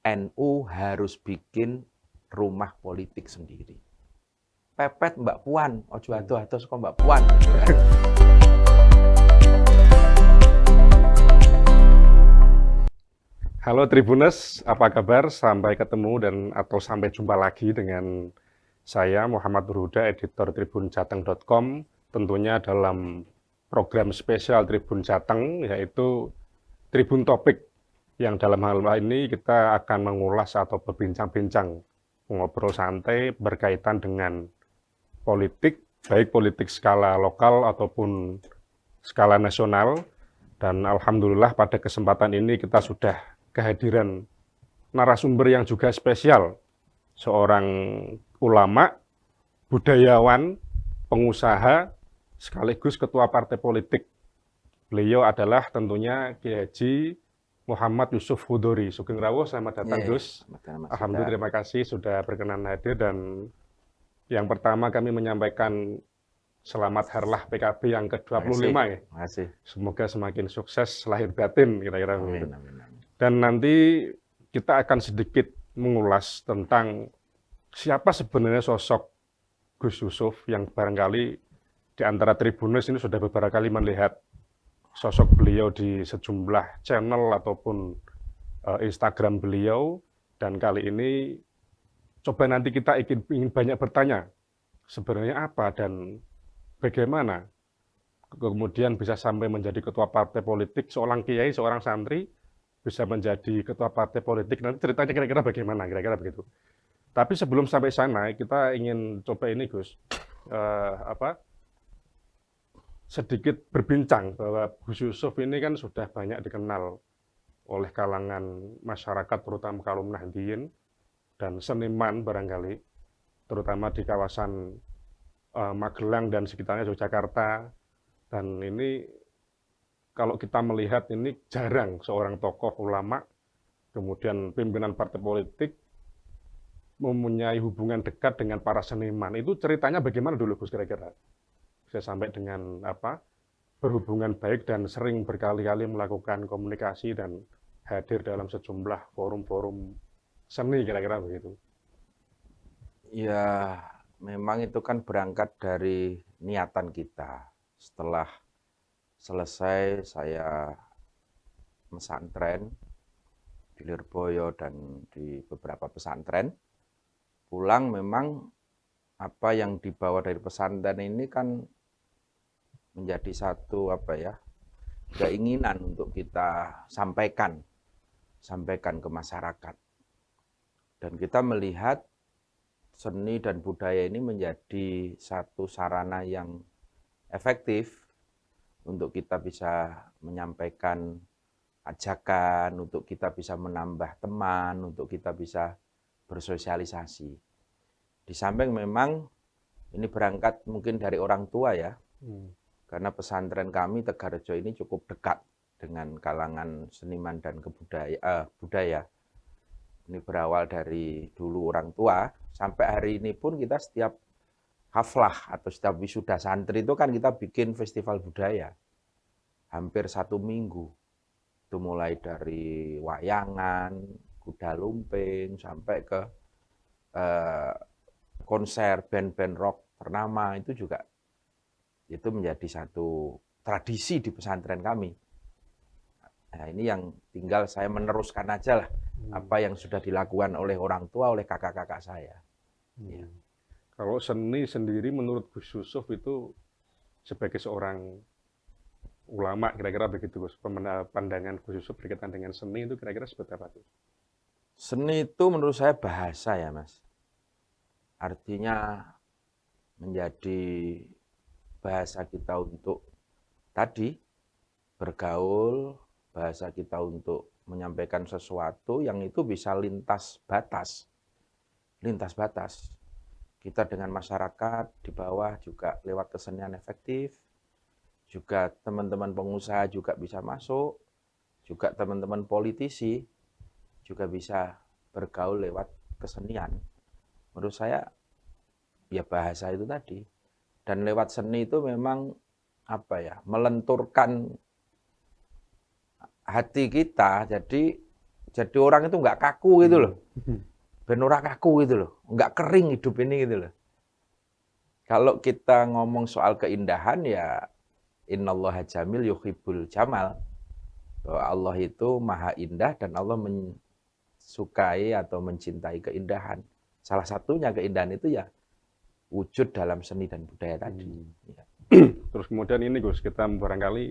NU harus bikin rumah politik sendiri. Pepet Mbak Puan, ojo ado-ado saka Mbak Puan. Halo Tribuners, apa kabar? Sampai ketemu atau sampai jumpa lagi dengan saya Muhammad Nurhuda, editor tribunjateng.com, tentunya dalam program spesial Tribun Jateng, yaitu Tribun Topik, yang dalam hal ini kita akan mengulas atau berbincang-bincang, ngobrol santai berkaitan dengan politik, baik politik skala lokal ataupun skala nasional. Dan alhamdulillah pada kesempatan ini kita sudah kehadiran narasumber yang juga spesial, seorang ulama, budayawan, pengusaha, sekaligus ketua partai politik. Beliau adalah tentunya Kiai Haji Muhammad Yusuf Hudori. Sugeng Rawuh, selamat datang Gus. Alhamdulillah, terima kasih sudah berkenan hadir. Dan yang pertama kami menyampaikan selamat harlah PKB yang ke-25 ya. Makasih. Semoga semakin sukses lahir batin kira-kira begitu. Amin. Dan nanti kita akan sedikit mengulas tentang siapa sebenarnya sosok Gus Yusuf yang barangkali di antara Tribuners ini sudah beberapa kali melihat sosok beliau di sejumlah channel ataupun Instagram beliau. Dan kali ini coba nanti kita ingin banyak bertanya sebenarnya apa dan bagaimana kemudian bisa sampai menjadi ketua partai politik, seorang kiai, seorang santri bisa menjadi ketua partai politik. Nanti ceritanya kira-kira bagaimana, kira-kira begitu. Tapi sebelum sampai sana, kita ingin coba ini Gus, sedikit berbincang bahwa Gus Yusuf ini kan sudah banyak dikenal oleh kalangan masyarakat, terutama kaum Nahdliyin dan seniman barangkali, terutama di kawasan Magelang dan sekitarnya Yogyakarta. Dan ini kalau kita melihat ini jarang seorang tokoh ulama, kemudian pimpinan partai politik mempunyai hubungan dekat dengan para seniman. Itu ceritanya bagaimana dulu Gus kira-kira? Bisa sampai dengan berhubungan baik dan sering berkali-kali melakukan komunikasi dan hadir dalam sejumlah forum-forum seni kira-kira begitu. Ya, memang itu kan berangkat dari niatan kita. Setelah selesai saya pesantren di Lirboyo dan di beberapa pesantren, pulang memang apa yang dibawa dari pesantren ini kan menjadi satu keinginan untuk kita sampaikan ke masyarakat. Dan kita melihat seni dan budaya ini menjadi satu sarana yang efektif untuk kita bisa menyampaikan ajakan, untuk kita bisa menambah teman, untuk kita bisa bersosialisasi. Di samping memang ini berangkat mungkin dari orang tua ya, karena pesantren kami Tegarrejo ini cukup dekat dengan kalangan seniman dan budaya. Ini berawal dari dulu orang tua, sampai hari ini pun kita setiap haflah atau setiap wisuda santri itu kan kita bikin festival budaya. Hampir 1 minggu. Itu mulai dari wayangan, kuda lumping, sampai ke konser band-band rock ternama. Itu juga itu menjadi satu tradisi di pesantren kami. Nah, ini yang tinggal saya meneruskan aja lah apa yang sudah dilakukan oleh orang tua, oleh kakak-kakak saya. Ya. Kalau seni sendiri menurut Gus Yusuf itu sebagai seorang ulama, kira-kira begitu Gus, pandangan Gus Yusuf berkaitan dengan seni itu kira-kira seperti apa Gus? Seni itu menurut saya bahasa ya Mas. Artinya menjadi bahasa kita untuk tadi bergaul, bahasa kita untuk menyampaikan sesuatu yang itu bisa lintas batas. Kita dengan masyarakat di bawah juga lewat kesenian efektif, juga teman-teman pengusaha juga bisa masuk, juga teman-teman politisi juga bisa bergaul lewat kesenian. Menurut saya ya bahasa itu tadi. Dan lewat seni itu memang melenturkan hati kita, jadi Jadi orang itu nggak kaku gitu loh. Hmm. Ben ora kaku gitu loh. Nggak kering hidup ini gitu loh. Kalau kita ngomong soal keindahan ya innallaha jamil yuhibbul jamal. Bahwa Allah itu maha indah dan Allah mensukai atau mencintai keindahan. Salah satunya keindahan itu ya wujud dalam seni dan budaya tadi. Ya. Terus kemudian ini Gus, kita barangkali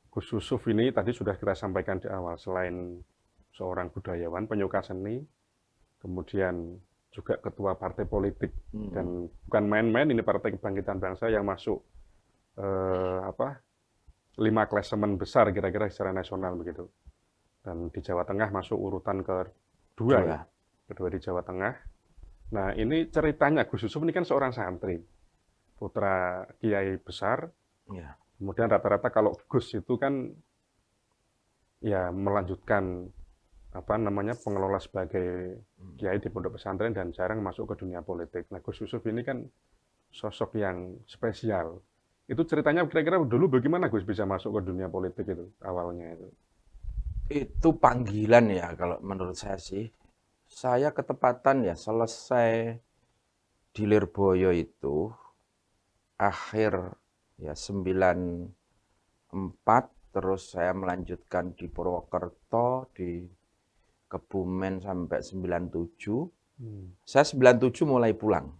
Gus Yusuf ini tadi sudah kita sampaikan di awal, selain seorang budayawan, penyuka seni, kemudian juga ketua partai politik, dan bukan main-main ini Partai Kebangkitan Bangsa yang masuk 5 klasemen besar kira-kira secara nasional begitu. Dan di Jawa Tengah masuk urutan kedua ya, kedua di Jawa Tengah. Nah ini ceritanya Gus Yusuf ini kan seorang santri, putra kiai besar. Ya. Kemudian rata-rata kalau Gus itu kan ya melanjutkan pengelola sebagai kiai di pondok pesantren dan jarang masuk ke dunia politik. Nah Gus Yusuf ini kan sosok yang spesial. Itu ceritanya kira-kira dulu bagaimana Gus bisa masuk ke dunia politik itu awalnya itu? Itu panggilan ya kalau menurut saya sih. Saya ketepatan ya selesai di Lirboyo itu akhir ya 94, terus saya melanjutkan di Purwokerto, di Kebumen sampai 97. Saya 97 mulai pulang.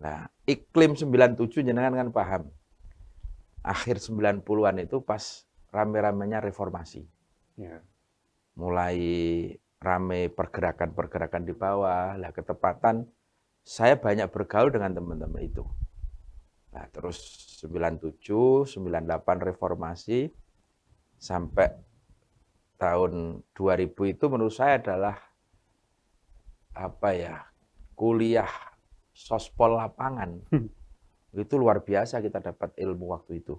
Nah, iklim 97 jenengan kan paham. Akhir 90-an itu pas rame-ramenya reformasi. Ya. Mulai rame pergerakan-pergerakan di bawah. Lah ketepatan saya banyak bergaul dengan teman-teman itu. Nah, terus 97, 98 reformasi sampai tahun 2000 itu menurut saya adalah kuliah sospol lapangan. Itu luar biasa kita dapat ilmu waktu itu.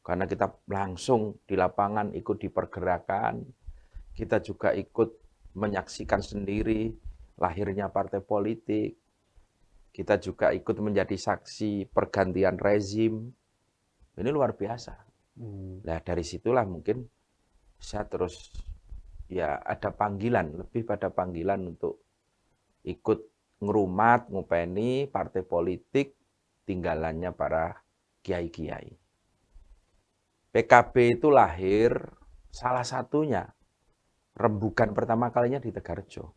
Karena kita langsung di lapangan ikut di pergerakan, kita juga ikut menyaksikan sendiri lahirnya partai politik, kita juga ikut menjadi saksi pergantian rezim. Ini luar biasa. Nah dari situlah mungkin saya terus ya ada panggilan, lebih pada panggilan untuk ikut ngerumat, ngupeni partai politik tinggalannya para kiai-kiai. PKB itu lahir salah satunya rembukan pertama kalinya di Tegarjo.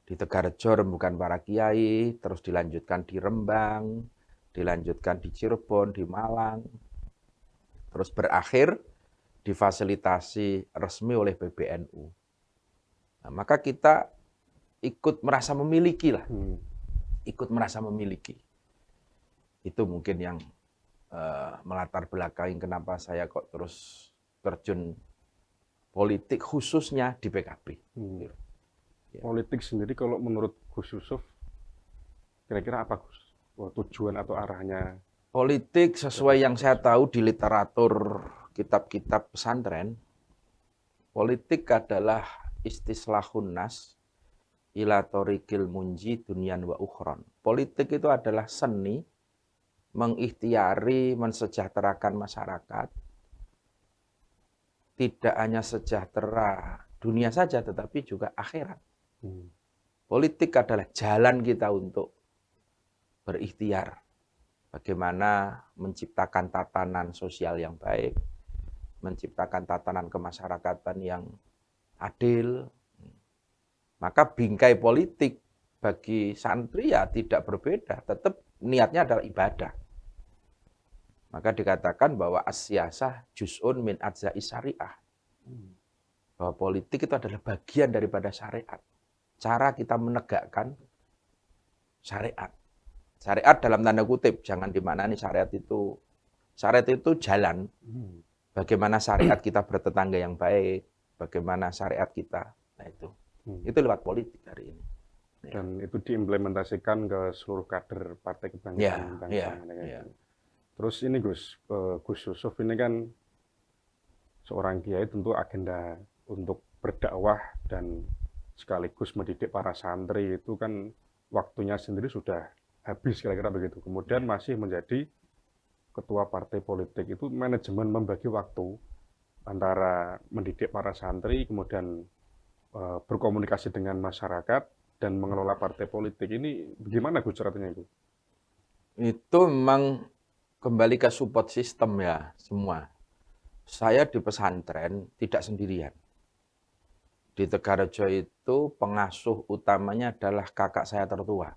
Di Tegarjo rembukan para kiai, terus dilanjutkan di Rembang, dilanjutkan di Cirebon, di Malang, terus berakhir difasilitasi resmi oleh PBNU. Nah, maka kita ikut merasa memiliki lah, ikut merasa memiliki. Itu mungkin yang melatar belakangi kenapa saya kok terus terjun politik khususnya di PKB. Ya. Politik sendiri kalau menurut Gus Yusuf kira-kira apa Gus? Tujuan atau arahnya? Politik sesuai yang saya tahu di literatur kitab-kitab pesantren, politik adalah istislahun nas ila thoriqil munji dunyan wa ukhron. Politik itu adalah seni mengikhtiari mensejahterakan masyarakat, tidak hanya sejahtera dunia saja tetapi juga akhirat. Politik adalah jalan kita untuk berikhtiar bagaimana menciptakan tatanan sosial yang baik, menciptakan tatanan kemasyarakatan yang adil. Maka bingkai politik bagi santri ya tidak berbeda, tetap niatnya adalah ibadah. Maka dikatakan bahwa as-siyasah juz'un min ajza'i syariah. Bahwa politik itu adalah bagian daripada syariat. Cara kita menegakkan syariat. Syariat dalam tanda kutip, jangan dimaknani syariat itu jalan. Bagaimana syariat kita bertetangga yang baik, bagaimana syariat kita. Nah itu lewat politik hari ini. Dan itu diimplementasikan ke seluruh kader Partai Kebangkitan Bangsa. Terus ini Gus Yusuf ini kan seorang kiai, tentu agenda untuk berdakwah dan sekaligus mendidik para santri itu kan waktunya sendiri sudah habis kira-kira begitu. Kemudian masih menjadi ketua partai politik, itu manajemen membagi waktu antara mendidik para santri, kemudian berkomunikasi dengan masyarakat, dan mengelola partai politik. Ini bagaimana Gus caranya itu? Itu memang kembali ke support system ya semua. Saya di pesantren tidak sendirian. Di Tegarrejo itu pengasuh utamanya adalah kakak saya tertua.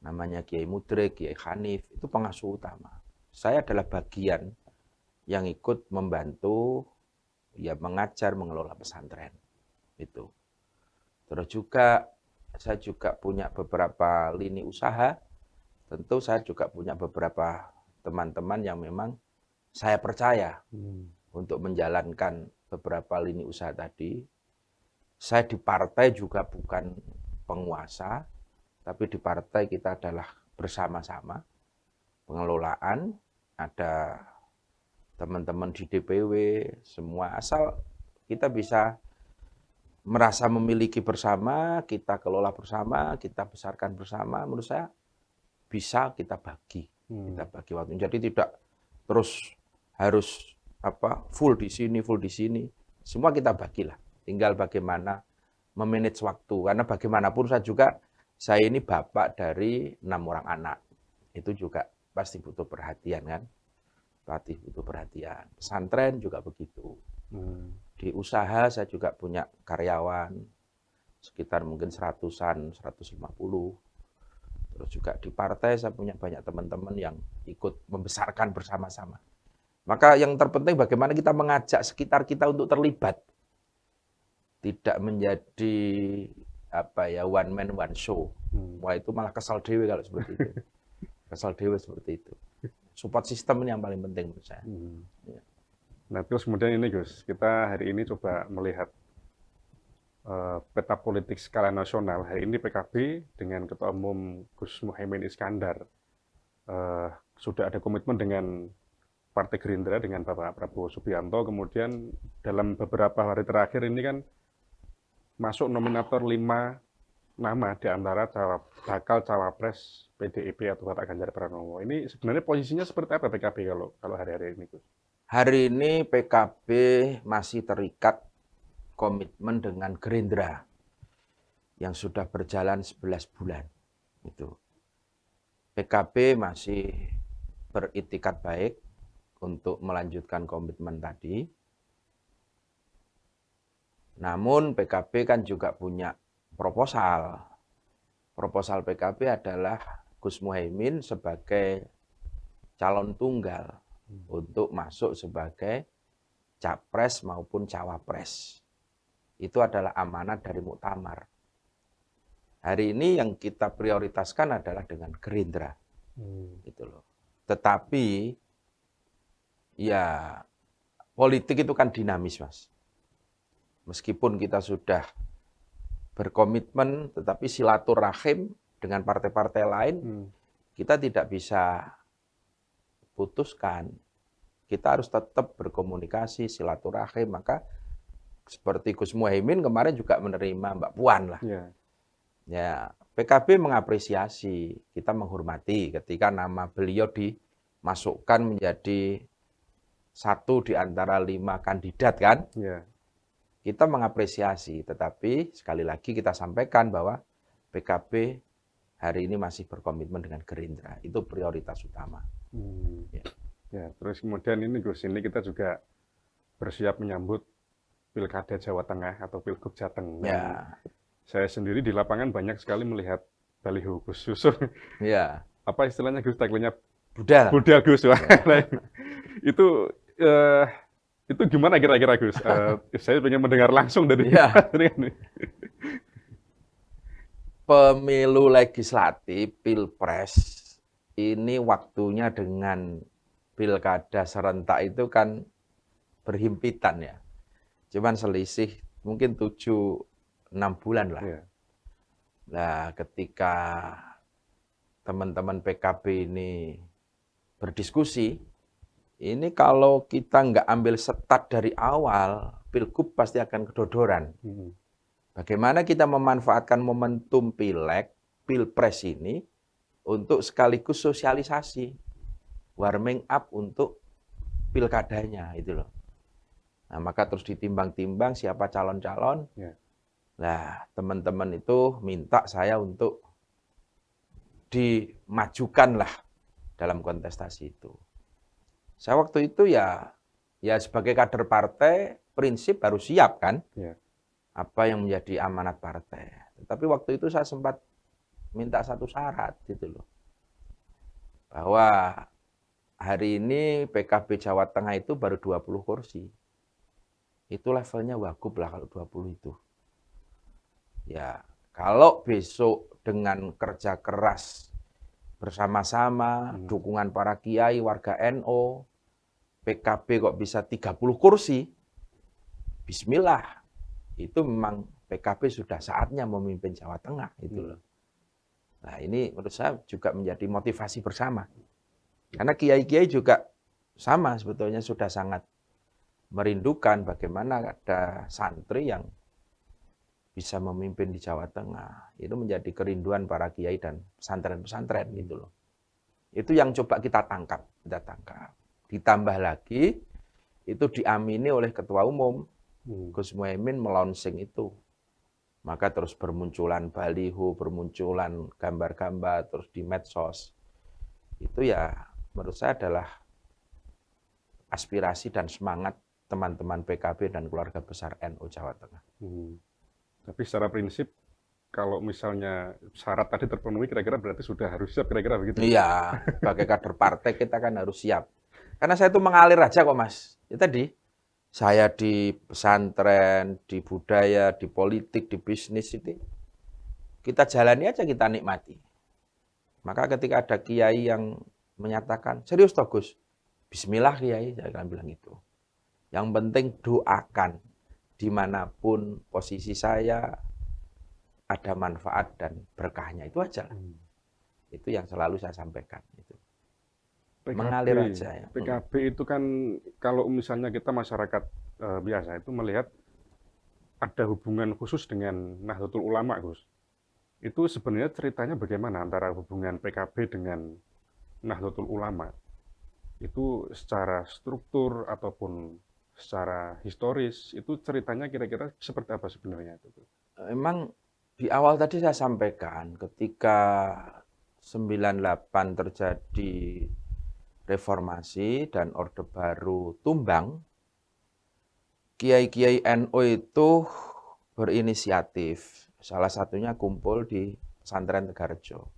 Namanya Kiai Mudrik, Kiai Hanif, itu pengasuh utama. Saya adalah bagian yang ikut membantu ya mengajar, mengelola pesantren. Itu. Terus juga saya juga punya beberapa lini usaha. Tentu saya juga punya beberapa teman-teman yang memang saya percaya untuk menjalankan beberapa lini usaha tadi. Saya di partai juga bukan penguasa, tapi di partai kita adalah bersama-sama. Pengelolaan, ada teman-teman di DPW, semua asal kita bisa merasa memiliki bersama, kita kelola bersama, kita besarkan bersama, menurut saya bisa kita bagi waktu. Jadi tidak terus harus full di sini, semua kita bagilah. Tinggal bagaimana memanage waktu, karena bagaimanapun saya ini bapak dari 6 orang anak, itu juga pasti butuh perhatian kan, butuh perhatian. Pesantren juga begitu. Di usaha saya juga punya karyawan sekitar mungkin 100-an, 150. Terus juga di partai saya punya banyak teman-teman yang ikut membesarkan bersama-sama. Maka yang terpenting bagaimana kita mengajak sekitar kita untuk terlibat. Tidak menjadi one man one show. Wah, itu malah kesal dewe kalau seperti itu. Kesal dewe seperti itu. Support system ini yang paling penting menurut saya. Ya. Nah, terus kemudian ini Gus, kita hari ini coba melihat peta politik skala nasional. Hari ini PKB dengan Ketua Umum Gus Muhaimin Iskandar sudah ada komitmen dengan Partai Gerindra dengan Bapak Prabowo Subianto. Kemudian dalam beberapa hari terakhir ini kan masuk nominator 5 nama di antara bakal cawapres PDIP atau Bapak Ganjar Pranowo. Ini sebenarnya posisinya seperti apa PKB kalau hari-hari ini, Gus? Hari ini PKB masih terikat komitmen dengan Gerindra yang sudah berjalan 11 bulan. Itu. PKB masih beritikat baik untuk melanjutkan komitmen tadi. Namun PKB kan juga punya proposal. Proposal PKB adalah Gus Muhaimin sebagai calon tunggal untuk masuk sebagai capres maupun cawapres. Itu adalah amanat dari Muktamar. Hari ini yang kita prioritaskan adalah dengan Gerindra. Gitu loh. Tetapi ya politik itu kan dinamis, Mas. Meskipun kita sudah berkomitmen, tetapi silaturahim dengan partai-partai lain, kita tidak bisa putuskan. Kita harus tetap berkomunikasi, silaturahim. Maka seperti Gus Muhaimin kemarin juga menerima Mbak Puan lah. Ya, PKB mengapresiasi, kita menghormati ketika nama beliau dimasukkan menjadi satu di antara 5 kandidat kan. Kita mengapresiasi, tetapi sekali lagi kita sampaikan bahwa PKB hari ini masih berkomitmen dengan Gerindra. Itu prioritas utama. Ya, terus kemudian ini Gus, ini kita juga bersiap menyambut Pilkada Jawa Tengah atau Pilgub Jateng. Ya. Saya sendiri di lapangan banyak sekali melihat baliho Gus Yusuf. Ya. Apa istilahnya Gus, tagline-nya? Budal. Budal Gus. Ya. Itu gimana kira-kira Gus? Saya ingin mendengar langsung dari Pemilu legislatif, Pilpres, ini waktunya dengan Pilkada serentak itu kan berhimpitan ya. Cuman selisih mungkin 7-6 bulan lah. Nah, ketika teman-teman PKB ini berdiskusi, ini kalau kita nggak ambil start dari awal, Pilgub pasti akan kedodoran. Bagaimana kita memanfaatkan momentum Pileg, Pilpres ini untuk sekaligus sosialisasi, warming up untuk pilkadanya itu loh. Nah, maka terus ditimbang-timbang siapa calon-calon. Ya. Nah, teman-teman itu minta saya untuk dimajukanlah dalam kontestasi itu. Saya waktu itu ya sebagai kader partai, prinsip harus siap kan, Ya. apa yang menjadi amanat partai. Tetapi waktu itu saya sempat minta satu syarat gitu loh. Bahwa hari ini PKB Jawa Tengah itu baru 20 kursi. Itu levelnya wagub lah kalau 20 itu. Ya, kalau besok dengan kerja keras bersama-sama, dukungan para kiai, warga NU, PKB kok bisa 30 kursi, bismillah. Itu memang PKB sudah saatnya memimpin Jawa Tengah itu loh. Nah, ini menurut saya juga menjadi motivasi bersama. Karena kiai-kiai juga sama sebetulnya sudah sangat merindukan bagaimana ada santri yang bisa memimpin di Jawa Tengah. Itu menjadi kerinduan para kiai dan pesantren-pesantren gitu loh. Itu yang coba kita tangkap. Ditambah lagi itu diamini oleh Ketua Umum Gus Muhaimin melonsing itu. Maka terus bermunculan baliho, bermunculan gambar-gambar terus di medsos. Itu ya menurut saya adalah aspirasi dan semangat teman-teman PKB dan keluarga besar NU Jawa Tengah. Tapi secara prinsip, kalau misalnya syarat tadi terpenuhi, kira-kira berarti sudah harus siap, kira-kira begitu? Iya, sebagai kader partai kita kan harus siap. Karena saya itu mengalir aja kok Mas. Ya tadi, saya di pesantren, di budaya, di politik, di bisnis itu, kita jalani aja, kita nikmati. Maka ketika ada kiai yang menyatakan, serius toh Gus? Bismillah kiai, saya akan bilang gitu. Yang penting doakan, dimanapun posisi saya, ada manfaat dan berkahnya, itu aja lah. Itu yang selalu saya sampaikan. Itu. PKB, mengalir aja ya. PKB itu kan kalau misalnya kita masyarakat biasa itu melihat ada hubungan khusus dengan Nahdlatul Ulama, Gus. Itu sebenarnya ceritanya bagaimana antara hubungan PKB dengan Nahdlatul Ulama? Itu secara struktur ataupun secara historis, itu ceritanya kira-kira seperti apa sebenarnya itu? Memang di awal tadi saya sampaikan ketika 98 terjadi reformasi dan Orde Baru tumbang, kiai-kiai NU itu berinisiatif. Salah satunya kumpul di pesantren Tegarrejo.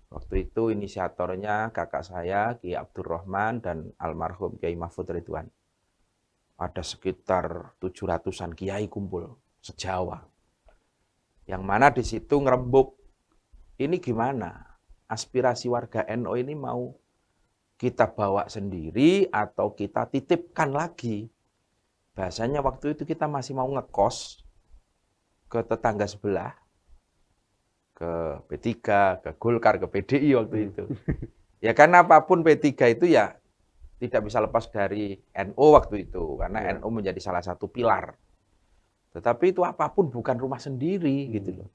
Waktu itu inisiatornya kakak saya, Kiai Abdurrahman dan almarhum Kiai Mahfud Ridwan. Ada sekitar 700-an kiai kumpul se-Jawa. Yang mana di situ ngerembuk, ini gimana? Aspirasi warga NU ini mau kita bawa sendiri atau kita titipkan lagi? Bahasanya waktu itu kita masih mau ngekos ke tetangga sebelah, ke P3, ke Golkar, ke PDI waktu itu. Ya karena apapun P3 itu ya tidak bisa lepas dari NU waktu itu, karena NU menjadi salah satu pilar. Tetapi itu apapun bukan rumah sendiri gitu loh.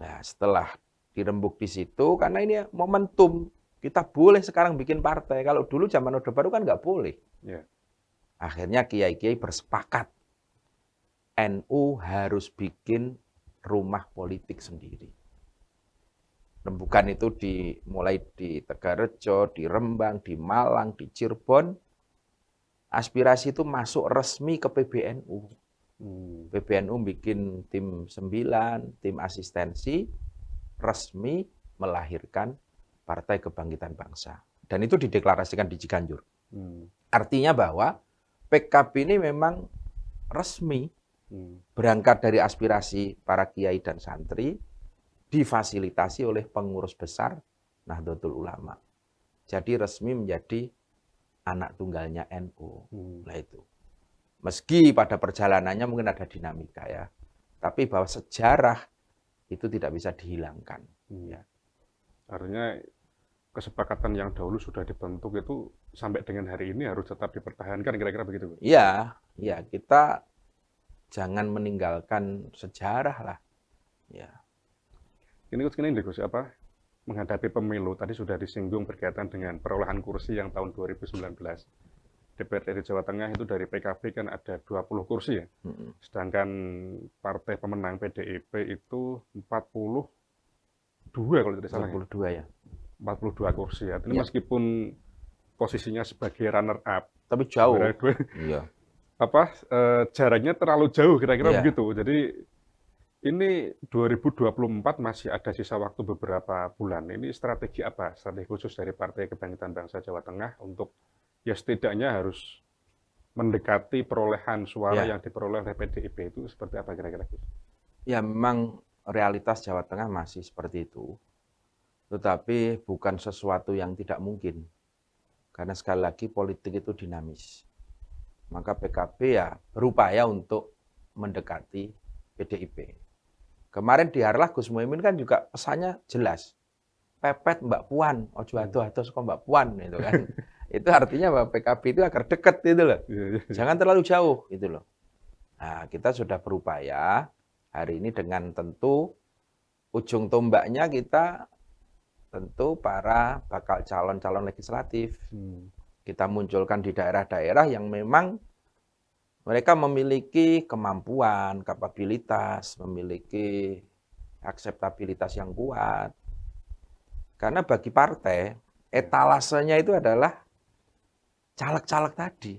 Nah setelah dirembuk di situ, karena ini momentum, kita boleh sekarang bikin partai. Kalau dulu zaman Orde Baru kan nggak boleh. Akhirnya kiai-kiai bersepakat, NU harus bikin rumah politik sendiri. Rembukan itu dimulai di Tegarrejo, di Rembang, di Malang, di Cirebon. Aspirasi itu masuk resmi ke PBNU. PBNU bikin tim 9, tim asistensi, resmi melahirkan Partai Kebangkitan Bangsa. Dan itu dideklarasikan di Ciganjur. Artinya bahwa PKB ini memang resmi berangkat dari aspirasi para kiai dan santri, difasilitasi oleh pengurus besar Nahdlatul Ulama. Jadi resmi menjadi anak tunggalnya NU. Nah itu. Meski pada perjalanannya mungkin ada dinamika ya, tapi bahwa sejarah itu tidak bisa dihilangkan. Ya. Artinya kesepakatan yang dahulu sudah dibentuk itu sampai dengan hari ini harus tetap dipertahankan, kira-kira begitu? Iya, ya kita jangan meninggalkan sejarah lah. Ya. Ini Gus, apa? Menghadapi pemilu tadi sudah disinggung berkaitan dengan perolehan kursi yang tahun 2019. DPRD Jawa Tengah itu dari PKB kan ada 20 kursi ya. Sedangkan partai pemenang PDIP itu 42 kalau tidak salah. 42 ya. 42 kursi ya. Ini Iya. meskipun posisinya sebagai runner up, Tapi jauh. Iya. Jaraknya terlalu jauh kira-kira Iya. begitu. Jadi ini 2024 masih ada sisa waktu beberapa bulan. Ini strategi apa? Strategi khusus dari Partai Kebangkitan Bangsa Jawa Tengah untuk ya setidaknya harus mendekati perolehan suara yang diperoleh oleh PDIP itu seperti apa kira-kira? Ya memang realitas Jawa Tengah masih seperti itu. Tetapi bukan sesuatu yang tidak mungkin. Karena sekali lagi politik itu dinamis. Maka PKB ya berupaya untuk mendekati PDIP. Kemarin di Harlah Gus Muhaimin kan juga pesannya jelas. Pepet Mbak Puan, ojo ado-ado saka Mbak Puan itu kan. Itu artinya bahwa PKB itu agar dekat gitu loh. Jangan terlalu jauh gitu loh. Nah, kita sudah berupaya hari ini dengan tentu ujung tombaknya kita tentu para bakal calon-calon legislatif. Kita munculkan di daerah-daerah yang memang mereka memiliki kemampuan, kapabilitas, memiliki akseptabilitas yang kuat. Karena bagi partai, etalasenya itu adalah caleg-caleg tadi.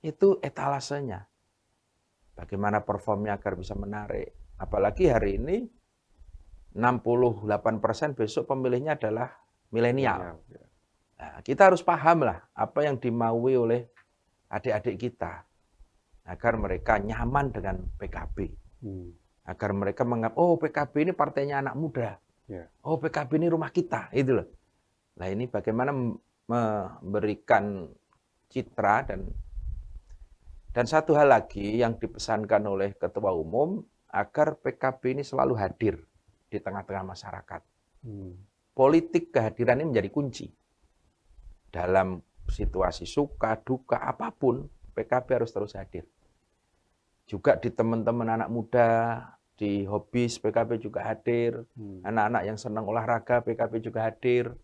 Itu etalasenya. Bagaimana performnya agar bisa menarik. Apalagi hari ini 68% besok pemilihnya adalah milenial. Nah, kita harus paham lah apa yang dimaui oleh adik-adik kita. Agar mereka nyaman dengan PKB. Agar mereka menganggap, oh PKB ini partainya anak muda. Oh PKB ini rumah kita. Itu loh. Nah ini bagaimana memberikan citra dan satu hal lagi yang dipesankan oleh Ketua Umum agar PKB ini selalu hadir di tengah-tengah masyarakat. Politik kehadiran ini menjadi kunci. Dalam situasi suka, duka, apapun, PKB harus terus hadir. Juga di teman-teman anak muda, di hobis PKB juga hadir. Anak-anak yang senang olahraga PKB juga hadir.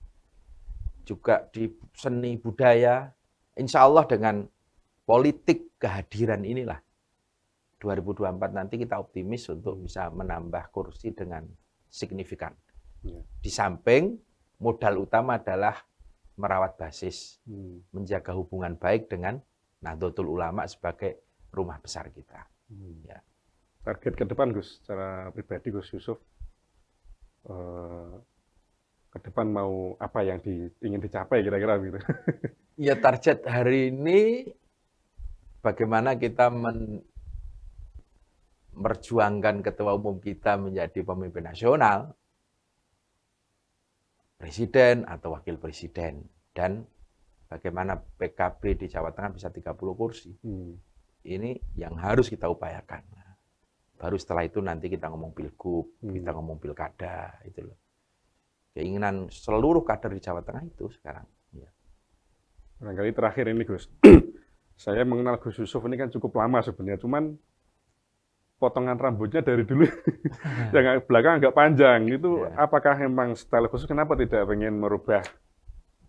Juga di seni budaya. Insya Allah dengan politik kehadiran inilah 2024 nanti kita optimis untuk bisa menambah kursi dengan signifikan. Di samping modal utama adalah merawat basis, menjaga hubungan baik dengan Nahdlatul Ulama sebagai rumah besar kita. Ya. Target ke depan Gus, secara pribadi Gus Yusuf, ke depan mau apa yang ingin dicapai kira-kira gitu? Ya target hari ini bagaimana kita memperjuangkan Ketua Umum kita menjadi pemimpin nasional, presiden atau wakil presiden, dan bagaimana PKB di Jawa Tengah bisa 30 kursi. Ini yang harus kita upayakan. Baru setelah itu nanti kita ngomong pilgub, kita ngomong pilkada, itu loh. Keinginan seluruh kader di Jawa Tengah itu sekarang. Ya. Barangkali terakhir ini Gus, saya mengenal Gus Yusuf ini kan cukup lama sebenarnya, cuman potongan rambutnya dari dulu yang belakang agak panjang, itu apakah memang style khusus, kenapa tidak pengen merubah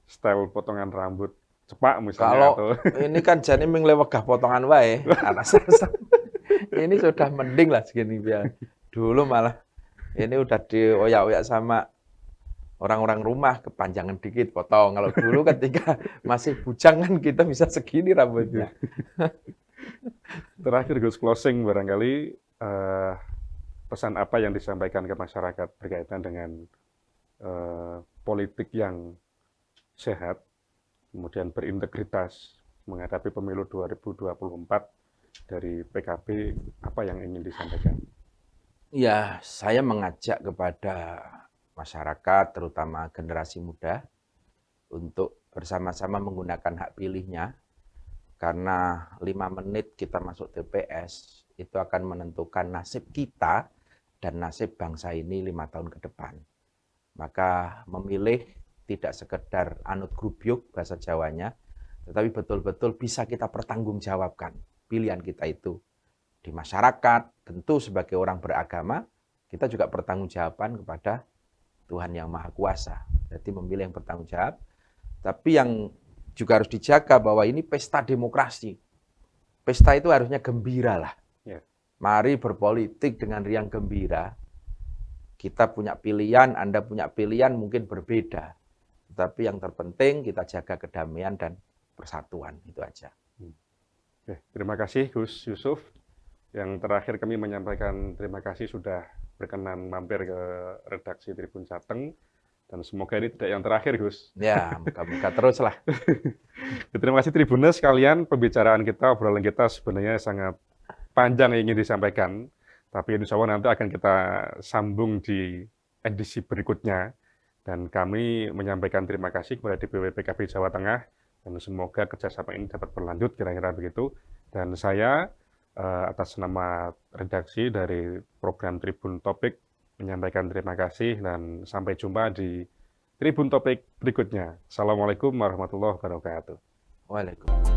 style potongan rambut cepak misalnya? Kalau ini kan jane ming lewegah potongan wae, ini sudah mending lah segini biar. Dulu malah ini udah dioyak-oyak sama orang-orang rumah, kepanjangan dikit potong. Kalau dulu ketika masih bujang kan kita bisa segini rambutnya. Terakhir Gus, closing barangkali pesan apa yang disampaikan ke masyarakat berkaitan dengan politik yang sehat, kemudian berintegritas menghadapi pemilu 2024 dari PKB, apa yang ingin disampaikan? Ya, saya mengajak kepada masyarakat, terutama generasi muda, untuk bersama-sama menggunakan hak pilihnya, karena 5 menit kita masuk TPS, itu akan menentukan nasib kita dan nasib bangsa ini 5 tahun ke depan. Maka memilih tidak sekedar anut grubyuk bahasa Jawanya, tetapi betul-betul bisa kita pertanggungjawabkan pilihan kita itu di masyarakat. Tentu sebagai orang beragama, kita juga pertanggungjawaban kepada Tuhan yang Maha Kuasa. Jadi memilih yang bertanggung jawab, tapi yang juga harus dijaga bahwa ini pesta demokrasi. Pesta itu harusnya gembira lah. Ya. Mari berpolitik dengan riang gembira. Kita punya pilihan, Anda punya pilihan mungkin berbeda. Tetapi yang terpenting kita jaga kedamaian dan persatuan, itu aja. Oke, terima kasih Gus Yusuf. Yang terakhir kami menyampaikan terima kasih sudah berkenan mampir ke redaksi Tribun Jateng. Dan semoga ini tidak yang terakhir, Gus. Ya, moga-moga terus lah. Terima kasih Tribuners sekalian, pembicaraan kita, obrolan kita sebenarnya sangat panjang yang ingin disampaikan. Tapi insya Allah nanti akan kita sambung di edisi berikutnya. Dan kami menyampaikan terima kasih kepada DPW PKB Jawa Tengah. Dan semoga kerjasama ini dapat berlanjut, kira-kira begitu. Dan saya atas nama redaksi dari program Tribun Topik menyampaikan terima kasih dan sampai jumpa di Tribun Topik berikutnya. Assalamualaikum warahmatullahi wabarakatuh. Waalaikumsalam.